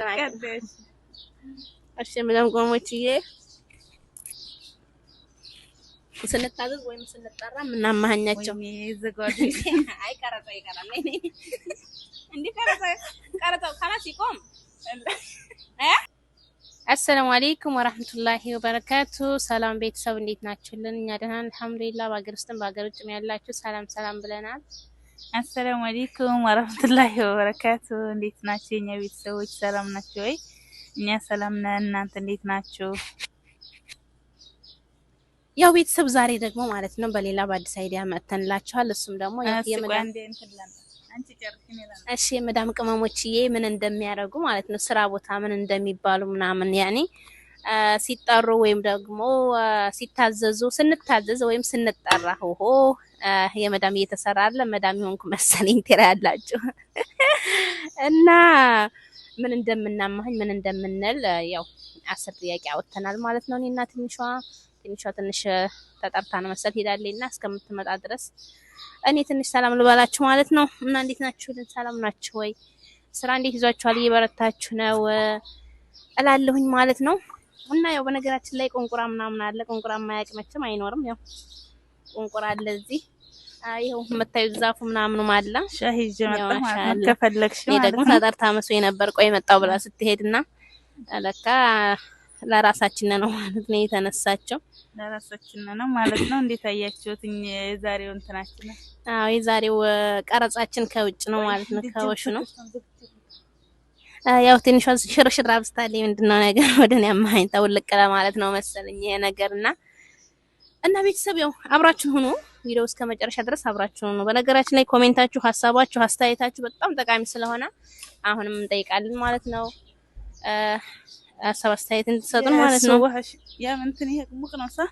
ቀደሽ እሺ ምንም ቆሞችዬ ስንታዘዝ ወይም ስንጠራ ምናማኛቸው ይዘጋጁ አይ ቀረጻው ይቀራል እንዴ ቀረጻው خلاص ይቆም አሰላሙ አለይኩም ወራህመቱላሂ ወበረካቱ ሰላም ቤተሰብ እንዴት ናችሁልን እኛ ደህና አልহামዱሊላህ በአገር ውስጥም በአገር ውጭም ያላችሁ ሰላም ብለናል አሰላሙ አለይኩም ወራህመቱላሂ ወበረካቱ እንዴት ናችሁ የኛ ቤተሰቦች ሰላም ናችሁ ወይ እኛ ሰላም ነን እናንተ እንዴት ናችሁ ያው ቤተሰብ ዛሬ ደግሞ ማለት ነው በሌላ በአዲስ አይዲያ መተንላችኋል እሱም ደግሞ የመዳም እሺ የመዳም ቅመሞችዬ ምን እንደሚያደርጉ ማለት ነው ስራ ቦታ ምን እንደሚባሉ ምናምን ያኔ ሲጣሩ ወይም ደግሞ ሲታዘዙ ስንታዘዝ ወይም ስንጠራ ሆሆ የመዳም እየተሰራለ መዳም ይሆንኩ መሰለኝ ትራያላችሁ እና ምን እንደምናማኝ ምን እንደምንል ያው 10 ጥያቄ አወጣናል ማለት ነው እኔና ትንሽ ተጠርታ ነው መሰል ሄዳለኝና እስከምትመጣ ድረስ እኔ ትንሽ ሰላም ልባላችሁ ማለት ነው እና እንዴት ናችሁ ሰላም ናችሁ ወይ ስራ እንዴት ይዟችኋል እየበረታችሁ ነው እላለሁኝ ማለት ነው እና ያው በነገራችን ላይ ቆንቁራ ምናምን አለ ቆንቁራ ማያቅመችም አይኖርም ያው ቆንቁራ አለ እዚህ ይሄው መታዩ ዛፉ ምናምኑ ማላ ሻሂ ጀመጣ ማለት ከፈለክሽ ማለት ደግሞ ተጠርታ መስሎ ነበር ቆይ መጣው ብላ ስትሄድና ለካ ለራሳችን ነው ማለት ነው የተነሳቸው ለራሳችን ነው ማለት ነው እንዴት አያችሁት የዛሬው እንትናችን አዎ የዛሬው ቀረጻችን ከውጭ ነው ማለት ነው ከወሹ ነው ያው ትንሽ ሽርሽር አብስታለኝ ምንድነው ነገር ወደኔ ያማኝታው ለቀለ ማለት ነው መሰለኝ ይሄ ነገርና እና ቤተሰብ ያው አብራችሁ ሆኖ ቪዲዮ እስከ መጨረሻ ድረስ አብራችሁ ሆኖ በነገራችን ላይ ኮሜንታችሁ ሐሳባችሁ አስተያየታችሁ በጣም ጠቃሚ ስለሆነ አሁንም እንጠይቃለን ማለት ነው ሐሳብ አስተያየት እንድትሰጡን ማለት ነው ያ እንትን ይሄ ሙቅ ነው ሳ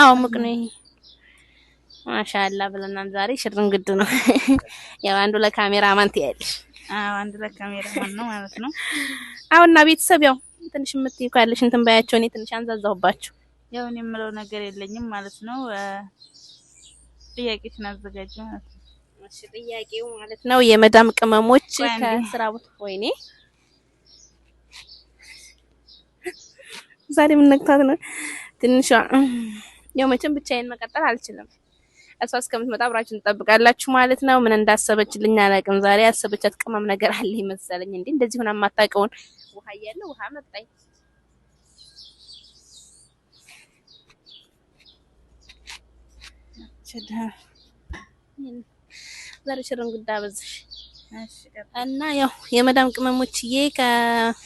አዎ ሙቅ ነው ማሻአላ ብለናል ዛሬ ሽርንግድ ነው ያው አንዱ ለካሜራማን ትያለሽ አዎ አንዱ ለካሜራማን ነው ማለት ነው አውና ቤተሰብ ያው ትንሽ የምትይው ካለሽ እንትን ባያቸው እኔ ትንሽ አንዛዛውባችሁ ያው እኔ የምለው ነገር የለኝም ማለት ነው ጥያቄሽን አዘጋጅ ማለት ነው እሺ ጥያቄው ማለት ነው የመዳም ቅመሞች ከስራ ቦታ ወይኔ ዛሬ ምን ነክታት ነው ትንሽ ያው መቼም ብቻዬን መቀጠል አልችልም እሷ እስከምትመጣ አብራችሁ እንጠብቃላችሁ ማለት ነው ምን እንዳሰበችልኝ አላውቅም ዛሬ ያሰበቻት ቅመም ነገር አለ ይመስለኝ እንዴ እንደዚህ ሆነ ማታቀውን ውሃ ያለ ውሃ መጣኝ ዛሬ ሽርንጉዳ በዝሽ እና ያው የመዳም ቅመሞችዬ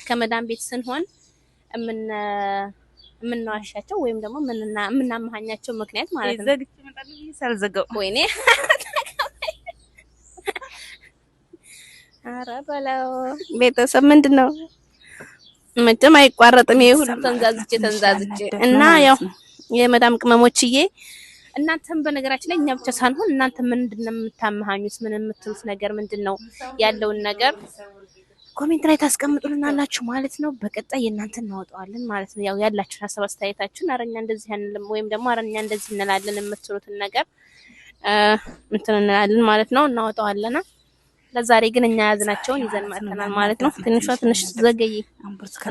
ከመዳም ቤት ስንሆን ምንዋሻቸው ወይም ደግሞ ምናማኛቸው ምክንያት ማለት ነው ዘግቼ መጣልኝ ሳልዘጋው ወይኔ አረ በለው ቤተሰብ ምንድነው መቼም አይቋረጥም ይሄ ሁሉ ተንዛዝቼ እና ያው የመዳም ቅመሞችዬ እናንተም በነገራችን ላይ እኛ ብቻ ሳንሆን እናንተ ምንድነው የምታማኙት ምን የምትሉት ነገር ምንድነው ያለውን ነገር ኮሜንት ላይ ታስቀምጡልናላችሁ ማለት ነው በቀጣይ እናንተን እናወጣዋለን ማለት ነው ያው ያላችሁ ሐሳብ አስተያየታችሁን አረኛ እንደዚህ አንልም ወይም ደግሞ አረኛ እንደዚህ እንላለን የምትሉትን ነገር እንትን እንላለን ማለት ነው እናወጣዋለን ለዛሬ ግን እኛ ያዝናቸውን ይዘን መጥተናል ማለት ነው ትንሽ ዘገይ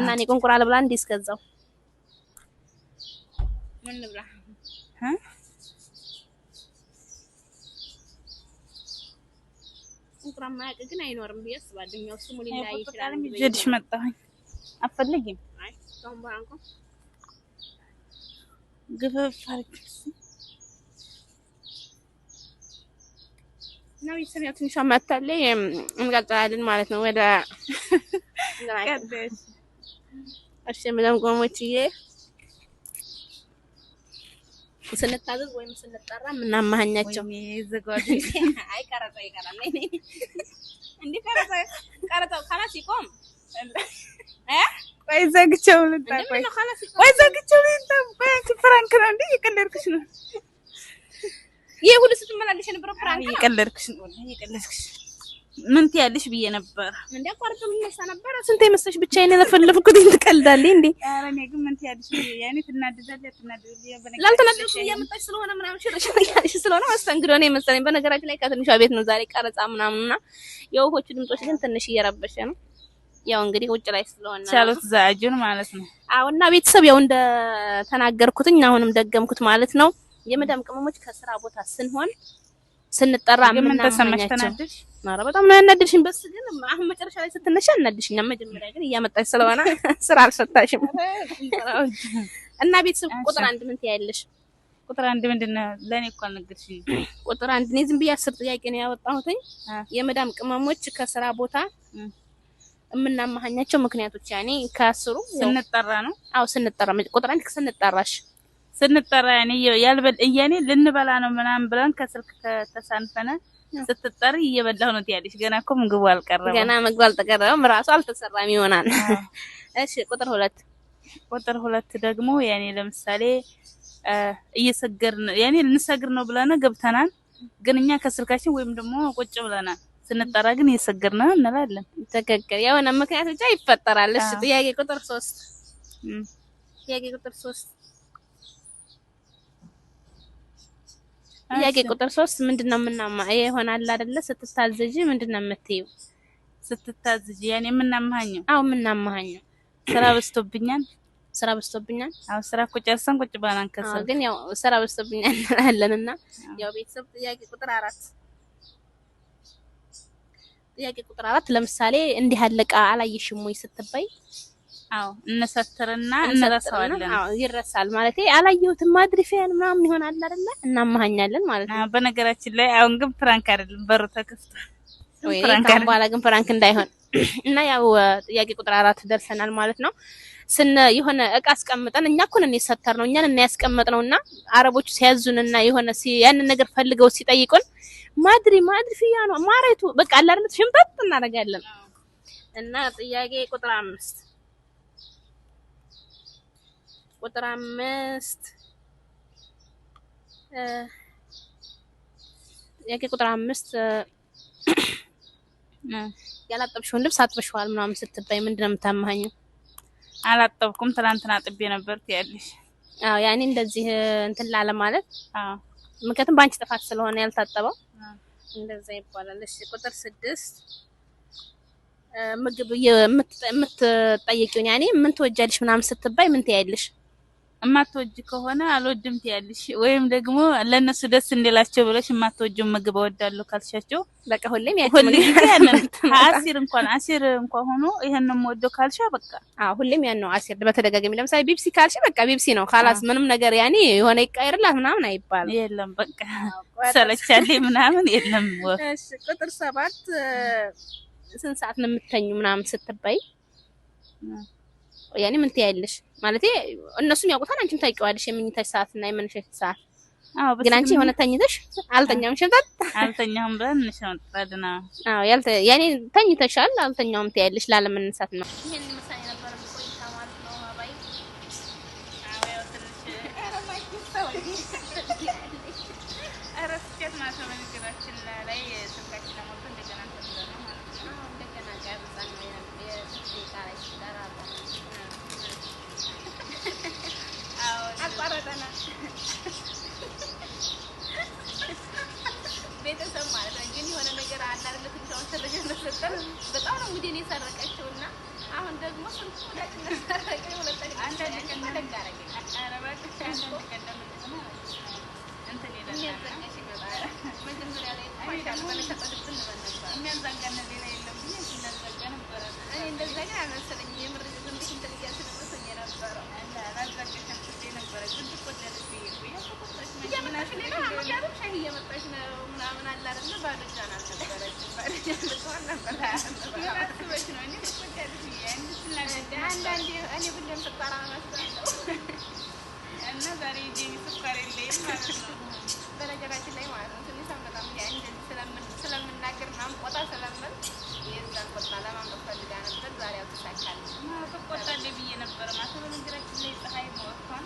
እና እኔ ቆንቁራ ልብላ እንዴ እስከዛው ምን ልብላ ቁራማ ያቀግን አይኖርም ቢያስባልኛው ስሙ ሊላይ ይችላል ጀድሽ መጣኝ አፈልግም አይ ታምባንኮ ግፈፋርክስ ነው ይሰሚያው ትንሽ አማታለኝ እንቀጥላለን ማለት ነው ወደ ቀደሽ እሺ ምንም ቆሞችዬ ስንታዘዝ ወይም ስንጠራ ምናማኛቸው ይዘጋጁ አይ ቀረጻው ይቀራል እንዴ ቀረጻው خلاص ይቆም ቆይ ዘግቼው ልታቆይ ቆይ ዘግቼው ልታቆይ ፍራንክ ነው እንዴ ይቀለርክሽ ነው ይሄ ሁሉ ስትመላለሽ ነበር ፍራንክ ነው ይቀለርክሽ ምን ትያለሽ ብዬ ነበር እንዴ አቋርጦ ልነሳ ነበር ስንት የመሰለሽ ብቻዬን ለፈልፍኩት ትቀልዳለህ እንዴ ኧረ እኔ ግን ምን ትያለሽ ያኔ ትናደዳለሽ ላልተናደድሽ እያመጣሽ ስለሆነ ምናምን ሽርሽር ያለሽ ስለሆነ መስተንግዶ ነው የመሰለኝ በነገራችን ላይ ከትንሿ ቤት ነው ዛሬ ቀረጻ ምናምንና የወፎቹ ድምጾች ግን ትንሽ እየረበሸ ነው ያው እንግዲህ ውጭ ላይ ስለሆነ ቻሉት ዛጁን ማለት ነው። አዎ እና ቤተሰብ ያው እንደ ተናገርኩትኝ አሁንም ደገምኩት ማለት ነው። የመዳም ቅመሞች ከስራ ቦታ ስንሆን ስንጠራ ምን ተሰማሽ? ምናምናኛቸው ተናደድሽ? ኧረ በጣም ነው ያናደድሽኝ። በስ ግን አሁን መጨረሻ ላይ ስትነሻ ያናደድሽኝ። መጀመሪያ ግን እያመጣች ስለሆነ ስራ አልሰጣሽም። እና ቤተሰብ ቁጥር አንድ ምን ትያለሽ? ቁጥር አንድ ምንድነው? ለኔ እኮ አልነገርሽኝ። ቁጥር አንድ እኔ ዝም ብዬ 10 ጥያቄ ነው ያወጣሁትኝ። የመዳም ቅመሞች ከስራ ቦታ የምናማኛቸው ምክንያቶች ያኔ ከአስሩ ስንጠራ ነው። አዎ ስንጠራ ቁጥር አንድ ስንጠራሽ ስንጠራ ያኔ ያልበል እያኔ ልንበላ ነው ምናምን ብለን ከስልክ ተሳንፈነ ስትጠሪ እየበላሁ ነው ትያለሽ። ገና እኮ ምግቡ አልቀረበም። ገና ምግቡ አልተቀረበም፣ ራሱ አልተሰራም ይሆናል። እሺ ቁጥር ሁለት ደግሞ ያኔ ለምሳሌ እየሰገርን ያኔ ልንሰግር ነው ብለና ገብተናል፣ ግን እኛ ከስልካችን ወይም ደግሞ ቁጭ ብለናል ስንጠራ ግን እየሰገርን እንላለን። ትክክል። የሆነ ምክንያት ብቻ ይፈጠራል። እሺ ጥያቄ ቁጥር 3 ጥያቄ ቁጥር 3 ምንድነው የምናማ ይሆናል አይደለ? ስትታዘጂ ምንድነው የምትይው? ስትታዘጂ ያኔ የምናማኘው? አዎ የምናማኘው ስራ በዝቶብኛል። አዎ ስራ እኮ ጨርሰን ቁጭ ብለናል ከስል ግን ያው ስራ በዝቶብኛል እንላለንና ያው ቤተሰብ ጥያቄ ቁጥር 4 ለምሳሌ እንዲህ ያለቃ አላየሽም ወይ ስትባይ? አዎ እንሰትርና እንረሳዋለን። አዎ ይረሳል ማለት አላየሁትም ማድሪፊያን ምናምን ይሆናል አይደለ? እናማኛለን ማለት ነው። በነገራችን ላይ አሁን ግን ፕራንክ አይደለም፣ በሩ ተከፍቷል። ከአሁን በኋላ ግን ፕራንክ እንዳይሆን እና ያው ጥያቄ ቁጥር 4 ደርሰናል ማለት ነው። የሆነ እቃ አስቀምጠን እኛ እኮ ነን የሰተርነው እኛን እና ያስቀመጥነውና አረቦቹ ሲያዙንና የሆነ ያንን ነገር ፈልገው ሲጠይቁን ማድሪ ፊያ ነው ማራይቱ በቃ አለ አይደል ሽምጣጥ እናደርጋለን። እና ጥያቄ ቁጥር 5 ጥያቄ ቁጥር 5 ያላጠብሽውን ልብስ አጥበሽዋል ምናምን ስትባይ ምንድነው የምታማኘው? አላጠብኩም ትናንትና አጥቤ ነበር ትያለሽ። አዎ ያኔ እንደዚህ እንትን ላለ ማለት ምክንያቱም ባንቺ ጥፋት ስለሆነ ያልታጠበው እንደዛ ይባላል። እሺ ቁጥር 6 ምግብ የምትጠይቂው ያኔ ምን ትወጃለሽ ምናምን ስትባይ ምን ትያለሽ? እማትወጂ ከሆነ አልወድም ትያለሽ፣ ወይም ደግሞ ለነሱ ደስ እንዲላቸው ብለሽ እማትወጂው ምግብ እወዳለሁ ካልሻቸው በቃ ሁሌም ያንን አሲር እንኳን ሆኖ ይሄንን ወደው ካልሻ በቃ ሁሌም ያን ነው አሲር በተደጋጋሚ ለምሳሌ ቢፕሲ ካልሽ በቃ ቢፕሲ ነው خلاص ምንም ነገር ያኔ የሆነ ይቀየርላት ምናምን አይባልም። የለም በቃ ሰለቻለኝ ምናምን የለም። እሺ ቁጥር 7 ስንት ሰዓት ነው የምትተኙ ምናምን ስትባይ ያኔ ምን ትያለሽ? ማለት እነሱም ያውቁታል አንቺም ታውቂዋለሽ የምኝታሽ ሰዓት እና የመነሻሽ ሰዓት። ግን አንቺ የሆነ ተኝተሽ አልተኛም ሽንጣት አልተኛም ብለን እንሽንጣልና ያኔ ተኝተሻል አልተኛውም ትያለሽ ላለመነሳት ነው። ይሄን መሳይ ነበር ቆይታ ማለት ነው። አባይ ያው ትንሽ አረስከት ማለት ነው። ነገራችን ላይ ስልካችን ለሞት እንደገና ተደረገ ማለት ነው። እንደገና ጋብዛን ነው የጥቂቃ ላይ ሲደራራ አቋረጠና ቤተሰብ ማለት ነው። ግን የሆነ ነገር አለ አይደል? ትንሽ ተረጀ መስጠት በጣም ነው እንግዲህ እኔ ሰረቀችውና አሁን ደግሞ ስንት ወዳችን ሰረቀኝ ሁለተኛ አንድ ቀን ተጋረገ አረባክ አንድ ቀን ደግሞ እንትን ይላል መጀመሪያ ላይ ታይታል በለከጠብን ነበር የሚያዛጋነ ሌላ የለም ብዬ እናዛጋ ነበር። እኔ እንደዛ ግን አልመሰለኝ የምር ዝም ብዬ እንትን ስለመሰለኝ ነበር እና አላዛጋከም ነበር ግን ተቆጣለች ብዬ እያመጣች ነው ሻይ እየመጣች ነው ምናምን አለ አይደል? ባዶ እጇን አልነበረችም። ባዶ እጇን ብትሆን ነበር አስበሽ ነው እኔ ተቆጣለች ብዬ አንዳንዴ እኔ ብለን ስጠራ መስላለሁ እና ዛሬ ጄኒ ስኳር የለኝም ማለት ነው። በነገራችን ላይ ማለት ነው ትንሽ በጣም እንደዚህ ስለምናገር ምናምን ቆጣ ስለምል የዛን ቆጣ ለማምጣት ፈልጋ ነበር። ዛሬ አልተሳካልኝ። ተቆጣለች ብዬ ነበር ማለት ነው። በነገራችን ላይ ፀሐይ ሞቷን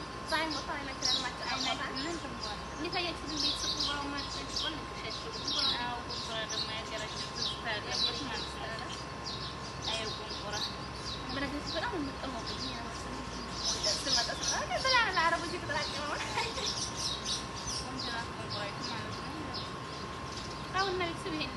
አይናችንን ማጨናጨናለን ተሟል እንዴታያችሁ ግን ቤት ስቁራው ማጥፋት ቆን ከሸችሁ ቁራው ቁራ ደግሞ ያገራችሁ ተስታለች ማለት ነው። አየው ቁራ በነገራችን በጣም የምጠመው ግን ያው ስመጣ በላ ለአረቦች ተጠራቀመው አሁን ነው ቤተሰብ ይሄን